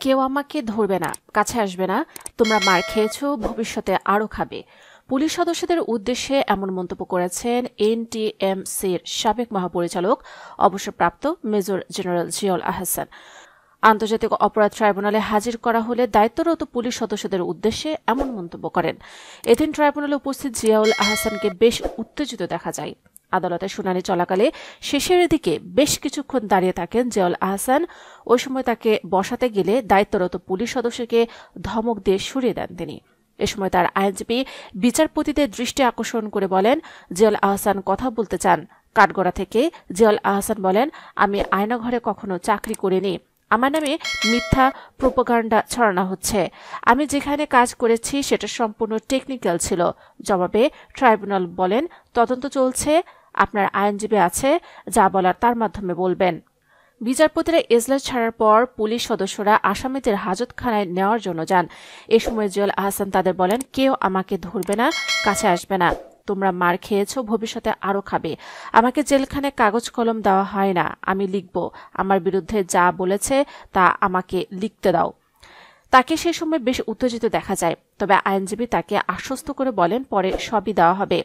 কেউ আমাকে ধরবে না, কাছে আসবে না, তোমরা মার খেয়েছো, ভবিষ্যতে আরও খাবে। পুলিশ সদস্যদের উদ্দেশ্যে এমন মন্তব্য করেছেন এনটিএমসির সাবেক মহাপরিচালক অবসরপ্রাপ্ত মেজর জেনারেল জিয়াউল আহসান। আন্তর্জাতিক অপরাধ ট্রাইব্যুনালে হাজির করা হলে দায়িত্বরত পুলিশ সদস্যদের উদ্দেশ্যে এমন মন্তব্য করেন। এদিন ট্রাইব্যুনালে উপস্থিত জিয়াউল আহসানকে বেশ উত্তেজিত দেখা যায়। আদালতে শুনানি চলাকালে শেষের দিকে বেশ কিছুক্ষণ দাঁড়িয়ে থাকেন জিয়াউল আহসান। ওই সময় তাকে বসাতে গেলে দায়িত্বরত পুলিশ সদস্যকে ধমক দিয়ে সরিয়ে দেন তিনি। এ সময় তার আইনজীবী বিচারপতিদের দৃষ্টি আকর্ষণ করে বলেন, জিয়াউল আহসান কথা বলতে চান। কাঠগড়া থেকে জিয়াউল আহসান বলেন, আমি আয়নাঘরে কখনো চাকরি করিনি, আমার নামে মিথ্যা প্রোপাগান্ডা ছড়ানো হচ্ছে। আমি যেখানে কাজ করেছি সেটা সম্পূর্ণ টেকনিক্যাল ছিল। জবাবে ট্রাইব্যুনাল বলেন, তদন্ত চলছে, আপনার আইনজীবী আছে, যা বলার তার মাধ্যমে বলবেন। বিচারপতিরা এজলাস ছাড়ার পর পুলিশ সদস্যরা আসামিদের হাজতখানায় নেওয়ার জন্য যান। এ সময় জিয়াউল আহসান তাদের বলেন, কেউ আমাকে ধরবে না, কাছে আসবে না, তোমরা মার খেয়েছো, ভবিষ্যতে আরও খাবে। আমাকে জেলখানে কাগজ কলম দেওয়া হয় না, আমি লিখব, আমার বিরুদ্ধে যা বলেছে তা আমাকে লিখতে দাও। তাকে সে সময় বেশ উত্তেজিত দেখা যায়, তবে আইনজীবী তাকে আশ্বস্ত করে বলেন, পরে সবই দেওয়া হবে।